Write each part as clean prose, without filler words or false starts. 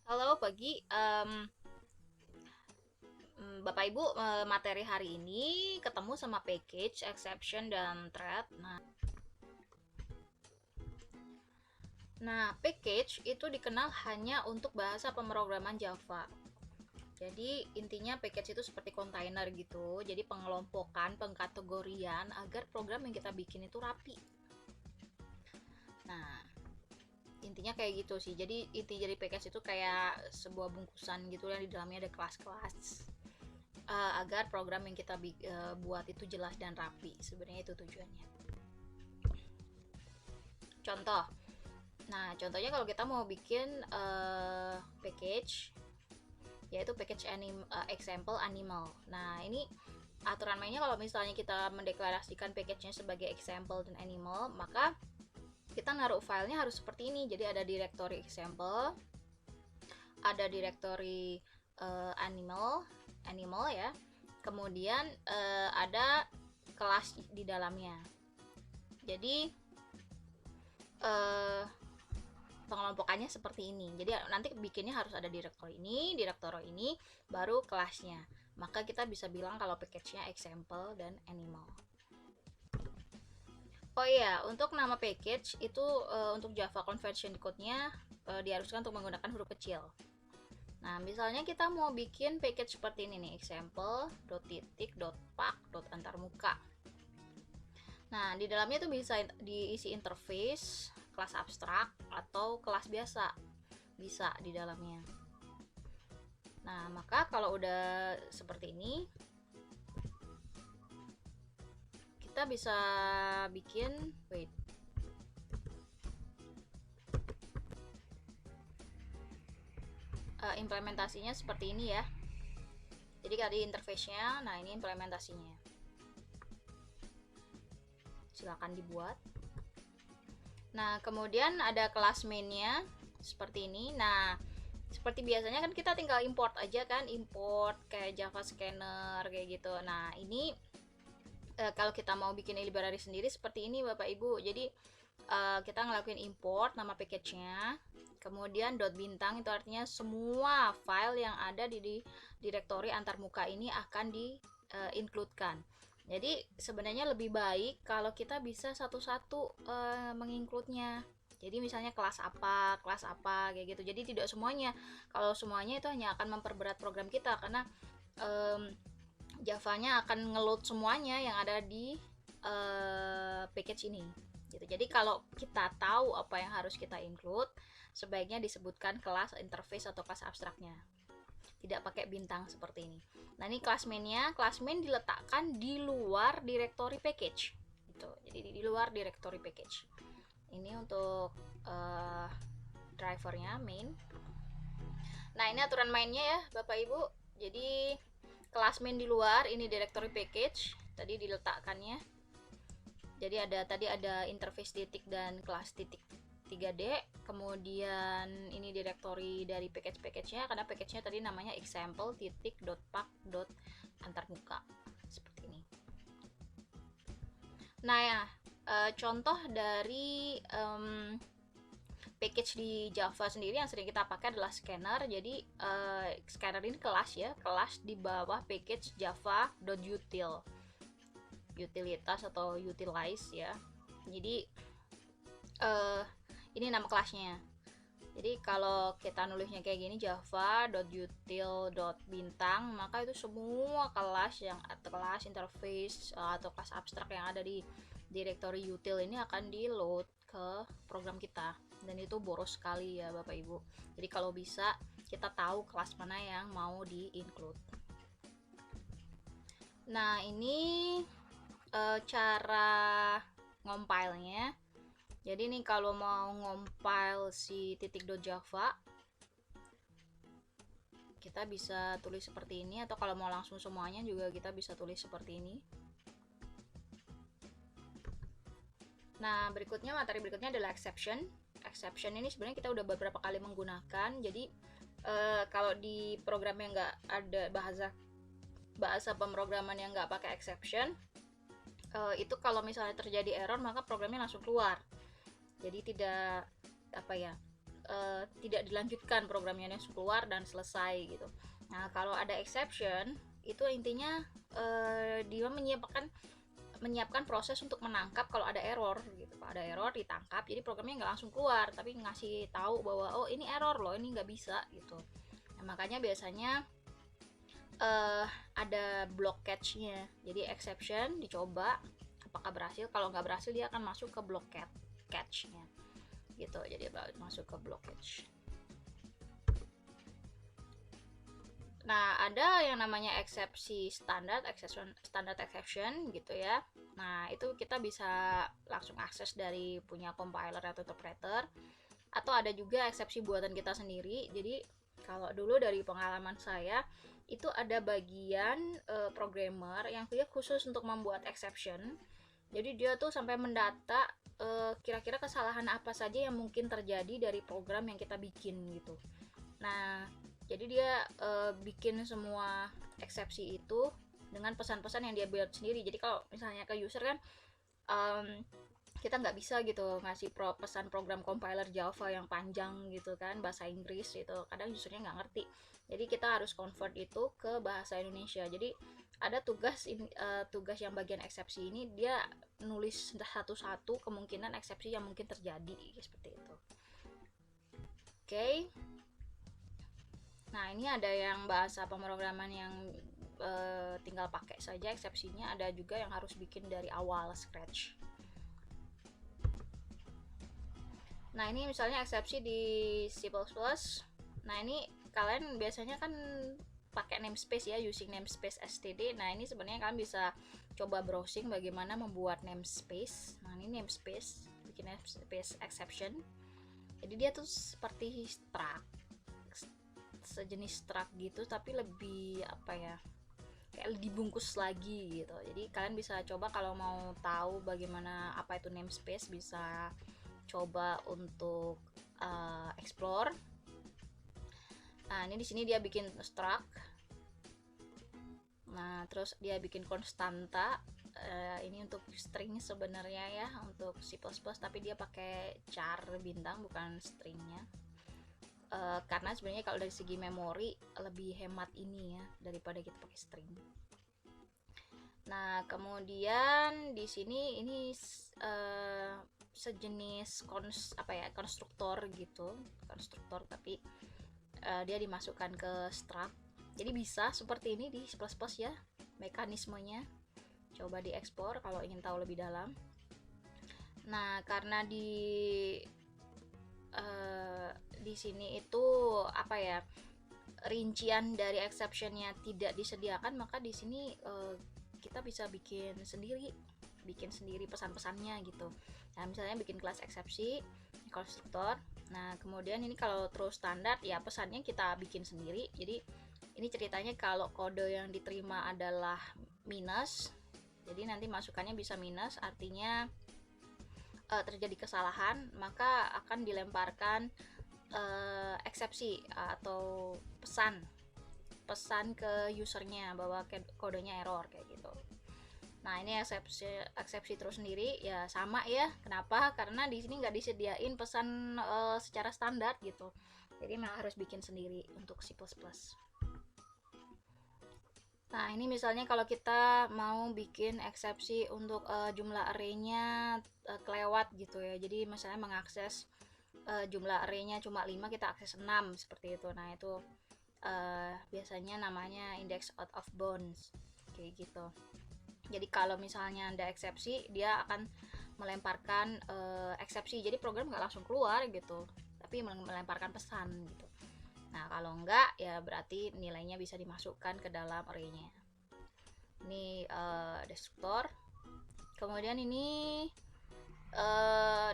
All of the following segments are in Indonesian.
Halo pagi, Bapak Ibu, materi hari ini ketemu sama package, exception, dan thread. Nah, package itu dikenal hanya untuk bahasa pemrograman Java. Jadi intinya package itu seperti kontainer gitu. Jadi pengelompokan, pengkategorian agar program yang kita bikin itu rapi. Nah, intinya kayak gitu sih. Jadi inti dari package itu kayak sebuah bungkusan gitu yang di dalamnya ada kelas-kelas. Agar program yang kita buat itu jelas dan rapi. Sebenarnya itu tujuannya. Contoh, nah contohnya kalau kita mau bikin package, yaitu package example animal. Nah ini aturan mainnya kalau misalnya kita mendeklarasikan package-nya sebagai example dan animal, maka kita naruh filenya harus seperti ini. Jadi ada directory example, ada directory animal ya, kemudian ada kelas di dalamnya. Jadi pengelompokannya seperti ini. Jadi nanti bikinnya harus ada direktori ini, baru kelasnya. Maka kita bisa bilang kalau package-nya example dan animal. Oh iya, untuk nama package itu untuk Java Conversion Code-nya diharuskan untuk menggunakan huruf kecil. Nah, misalnya kita mau bikin package seperti ini nih, example.titik.pak.antarmuka. Nah, di dalamnya tuh bisa diisi interface, kelas abstrak, atau kelas biasa. Bisa di dalamnya. Nah, maka kalau udah seperti ini, kita bisa bikin, implementasinya seperti ini ya. Jadi tadi interface-nya, nah ini implementasinya. Silakan dibuat. Nah, kemudian ada kelas main-nya seperti ini. Nah, seperti biasanya kan kita tinggal import aja kan, import kayak Java Scanner kayak gitu. Nah, ini kalau kita mau bikin library sendiri seperti ini Bapak Ibu. Jadi kita ngelakuin import nama package-nya, kemudian dot bintang itu artinya semua file yang ada di direktori antarmuka ini akan di include-kan. Jadi sebenarnya lebih baik kalau kita bisa satu-satu menginclude-nya. Jadi misalnya kelas apa kayak gitu. Jadi tidak semuanya. Kalau semuanya itu hanya akan memperberat program kita karena Java-nya akan ngeload semuanya yang ada di package ini gitu. Jadi kalau kita tahu apa yang harus kita include, sebaiknya disebutkan kelas interface atau kelas abstraknya, tidak pakai bintang seperti ini. Nah ini kelas mainnya, kelas main diletakkan di luar directory package gitu. Jadi di luar directory package. Ini untuk drivernya main. Nah ini aturan mainnya ya Bapak Ibu. Jadi kelas main di luar, ini directory package tadi diletakkannya. Jadi ada interface titik dan kelas titik 3D, kemudian ini directory dari package-nya karena package-nya tadi namanya example titik.pak.antarmuka seperti ini. Nah ya, contoh dari package di Java sendiri yang sering kita pakai adalah scanner. Jadi scanner ini kelas ya, kelas di bawah package java.util, utilitas atau utilize ya. Jadi ini nama kelasnya. Jadi kalau kita nulisnya kayak gini java.util.bintang, maka itu semua kelas interface atau kelas abstrak yang ada di directory util ini akan di load ke program kita, dan itu boros sekali ya Bapak Ibu. Jadi kalau bisa kita tahu kelas mana yang mau di include. Nah ini cara ngompilenya. Jadi nih kalau mau ngompile si titik.java, kita bisa tulis seperti ini, atau kalau mau langsung semuanya juga kita bisa tulis seperti ini. Nah materi berikutnya adalah exception. Exception ini sebenarnya kita udah beberapa kali menggunakan. Jadi kalau di program yang nggak ada bahasa pemrograman yang nggak pakai exception, itu kalau misalnya terjadi error maka programnya langsung keluar. Jadi tidak tidak dilanjutkan programnya, langsung keluar dan selesai gitu. Nah kalau ada exception itu intinya dia menyiapkan proses untuk menangkap kalau ada error gitu. Kalau ada error ditangkap, jadi programnya nggak langsung keluar, tapi ngasih tahu bahwa oh ini error loh, ini nggak bisa gitu. Nah, makanya biasanya ada block catch-nya. Jadi exception dicoba apakah berhasil, kalau nggak berhasil dia akan masuk ke block catch-nya gitu. Jadi masuk ke block catch. Nah, ada yang namanya eksepsi standar, standard exception gitu ya. Nah, itu kita bisa langsung akses dari punya compiler atau interpreter, atau ada juga eksepsi buatan kita sendiri. Jadi, kalau dulu dari pengalaman saya, itu ada bagian programmer yang dia khusus untuk membuat exception. Jadi dia tuh sampai mendata kira-kira kesalahan apa saja yang mungkin terjadi dari program yang kita bikin gitu. Nah, jadi dia bikin semua eksepsi itu dengan pesan-pesan yang dia buat sendiri. Jadi kalau misalnya ke user kan kita nggak bisa gitu ngasih pesan program compiler Java yang panjang gitu kan, bahasa Inggris gitu, kadang usernya nggak ngerti. Jadi kita harus convert itu ke bahasa Indonesia. Jadi ada tugas yang bagian eksepsi ini, dia nulis satu-satu kemungkinan eksepsi yang mungkin terjadi seperti itu. Oke. Nah, ini ada yang bahasa pemrograman yang tinggal pakai saja eksepsinya, ada juga yang harus bikin dari awal scratch. Nah, ini misalnya eksepsi di C++. Nah, ini kalian biasanya kan pakai namespace ya, using namespace std. Nah, ini sebenarnya kalian bisa coba browsing bagaimana membuat namespace. Nah, ini namespace, bikin namespace exception. Jadi dia tuh seperti struct, sejenis struct gitu, tapi lebih apa ya, kayak dibungkus lagi gitu. Jadi kalian bisa coba kalau mau tahu bagaimana apa itu namespace, bisa coba untuk explore. Nah, ini di sini dia bikin struct. Nah, terus dia bikin konstanta. Ini untuk string sebenarnya ya, untuk C++, tapi dia pakai char bintang bukan stringnya. Karena sebenarnya kalau dari segi memori lebih hemat ini ya daripada kita pakai string. Nah, kemudian di sini ini sejenis konstruktor gitu, konstruktor tapi dia dimasukkan ke struct. Jadi bisa seperti ini di C++ ya mekanismenya. Coba diekspor kalau ingin tahu lebih dalam. Nah, karena di sini itu apa ya, rincian dari exceptionnya tidak disediakan, maka di sini kita bisa bikin sendiri pesan-pesannya gitu. Nah, misalnya bikin kelas eksepsi konstruktor. Nah, kemudian ini kalau terus standar ya pesannya kita bikin sendiri. Jadi ini ceritanya kalau kode yang diterima adalah minus, jadi nanti masukannya bisa minus, artinya terjadi kesalahan, maka akan dilemparkan eksepsi atau pesan ke usernya bahwa kodenya error kayak gitu. Nah, ini eksepsi terus sendiri ya sama ya. Kenapa? Karena di sini nggak disediain pesan secara standar gitu. Jadi memang harus bikin sendiri untuk C++. Nah, ini misalnya kalau kita mau bikin eksepsi untuk jumlah array-nya kelewat gitu ya. Jadi misalnya mengakses jumlah array-nya cuma 5, kita akses 6 seperti itu. Nah, itu biasanya namanya index out of bounds kayak gitu. Jadi kalau misalnya ada eksepsi, dia akan melemparkan eksepsi. Jadi program nggak langsung keluar gitu, tapi melemparkan pesan gitu. Nah, kalau enggak ya berarti nilainya bisa dimasukkan ke dalam array-nya. Ini destruktor. Kemudian ini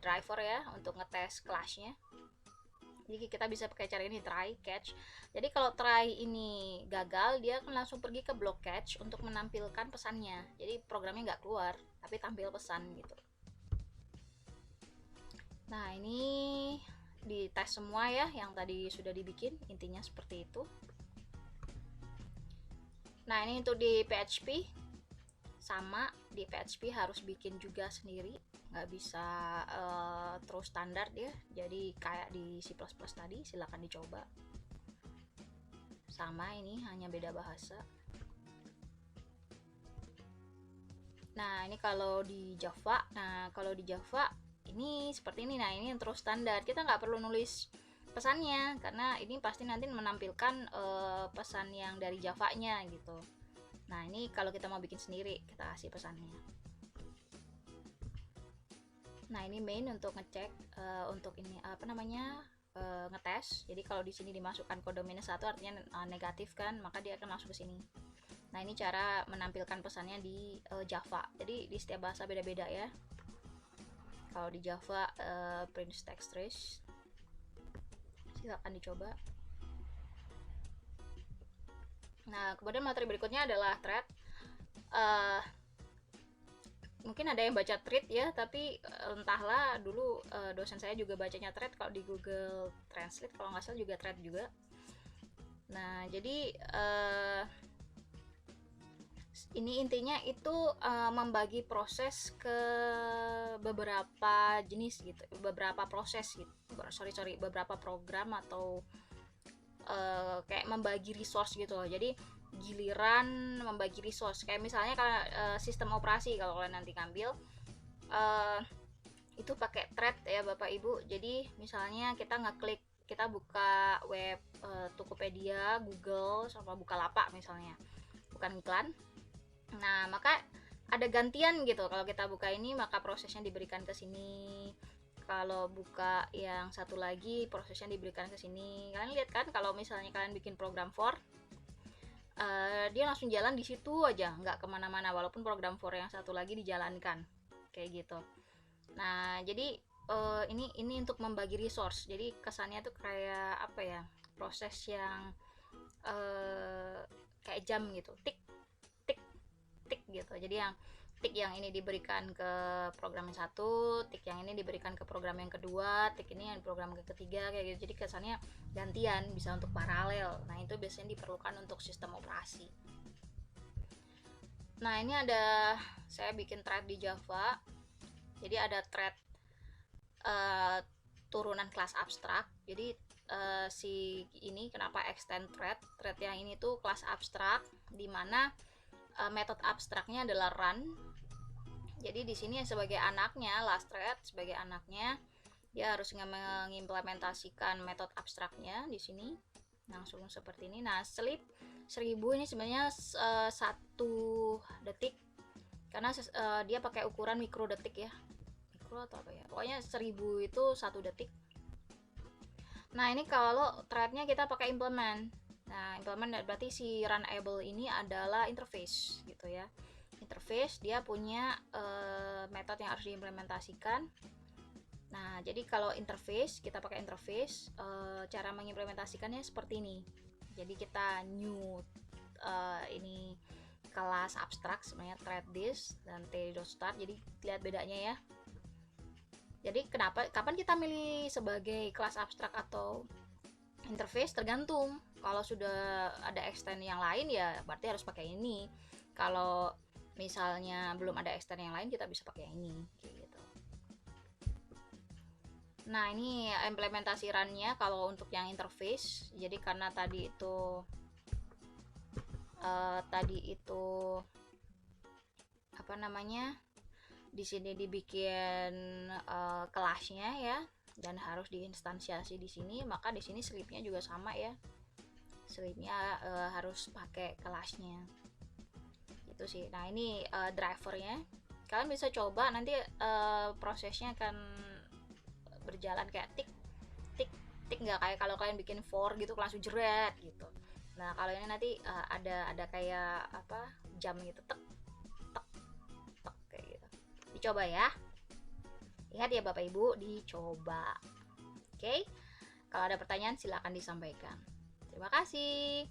driver ya untuk ngetes kelasnya. Jadi kita bisa pakai cara ini, try catch. Jadi kalau try ini gagal, dia akan langsung pergi ke block catch untuk menampilkan pesannya. Jadi programnya nggak keluar, tapi tampil pesan gitu. Nah, ini di tes semua ya yang tadi sudah dibikin, intinya seperti itu. Nah, ini untuk di PHP sama di PHP harus bikin juga sendiri, nggak bisa terus standar ya, jadi kayak di C++ tadi. Silahkan dicoba, sama ini hanya beda bahasa. Nah ini kalau di Java, ini seperti ini. Nah ini yang terus standar, kita nggak perlu nulis pesannya karena ini pasti nanti menampilkan pesan yang dari Java-nya gitu. Nah ini kalau kita mau bikin sendiri, kita kasih pesannya. Nah ini main untuk ngecek, untuk ini apa namanya, ngetes. Jadi kalau di sini dimasukkan kode minus 1 artinya negatif kan, maka dia akan masuk ke sini. Nah ini cara menampilkan pesannya di Java. Jadi di setiap bahasa beda-beda ya. Kalau di Java print text trace, silakan dicoba. Nah kemudian materi berikutnya adalah thread. Mungkin ada yang baca thread ya, tapi entahlah, dulu dosen saya juga bacanya thread. Kalau di Google Translate kalau nggak salah juga thread juga. Nah jadi ini intinya itu membagi proses ke beberapa jenis gitu, beberapa proses gitu, beberapa program atau kayak membagi resource gitu loh. Jadi giliran membagi resource, kayak misalnya kalau sistem operasi, kalau kalian nanti ngambil itu pakai thread ya Bapak Ibu. Jadi misalnya kita ngeklik, kita buka web Tokopedia, Google, sama Bukalapak misalnya, bukan iklan. Nah maka ada gantian gitu, kalau kita buka ini maka prosesnya diberikan ke sini, kalau buka yang satu lagi prosesnya diberikan ke sini. Kalian lihat kan kalau misalnya kalian bikin program for, dia langsung jalan di situ aja, nggak kemana-mana, walaupun program for yang satu lagi dijalankan kayak gitu. Nah jadi ini untuk membagi resource, jadi kesannya tuh kayak apa ya, proses yang kayak jam gitu, tik tik gitu. Jadi yang tik yang ini diberikan ke program yang satu, tik yang ini diberikan ke program yang kedua, tik ini yang program yang ketiga kayak gitu. Jadi kesannya gantian, bisa untuk paralel. Nah itu biasanya diperlukan untuk sistem operasi. Nah ini ada, saya bikin thread di Java. Jadi ada thread turunan kelas abstrak. Jadi si ini kenapa extend thread yang ini tuh kelas abstrak, dimana metode abstraknya adalah run. Jadi di sini sebagai anaknya, last thread sebagai anaknya, dia harus mengimplementasikan metode abstraknya di sini langsung seperti ini. Nah sleep 1000 ini sebenarnya 1 detik, karena dia pakai ukuran mikrodetik ya, mikro atau apa ya, pokoknya 1000 itu 1 detik. Nah ini kalau threadnya kita pakai implement. Nah implement berarti si runable ini adalah interface gitu ya. Interface dia punya metode yang harus diimplementasikan. Nah jadi kalau interface, kita pakai interface, cara mengimplementasikannya seperti ini. Jadi kita new ini kelas abstrak sebenarnya thread this dan t.start. Jadi lihat bedanya ya. Jadi kapan kita milih sebagai kelas abstrak atau interface, tergantung. Kalau sudah ada extend yang lain ya berarti harus pakai ini. Kalau misalnya belum ada extend yang lain, kita bisa pakai yang ini gitu. Nah ini implementasi runnya kalau untuk yang interface. Jadi karena tadi itu apa namanya, di sini dibikin kelasnya ya, dan harus diinstansiasi di sini, maka di sini sleepnya juga sama ya, sleepnya harus pakai kelasnya gitu sih. Nah ini drivernya, kalian bisa coba nanti prosesnya akan berjalan kayak tik tik tik, nggak kayak kalau kalian bikin for gitu langsung jeret gitu. Nah kalau ini nanti ada kayak apa, jam gitu, tek tek tek kayak gitu. Dicoba ya, lihat ya Bapak Ibu, dicoba. Oke, kalau ada pertanyaan silakan disampaikan. Terima kasih.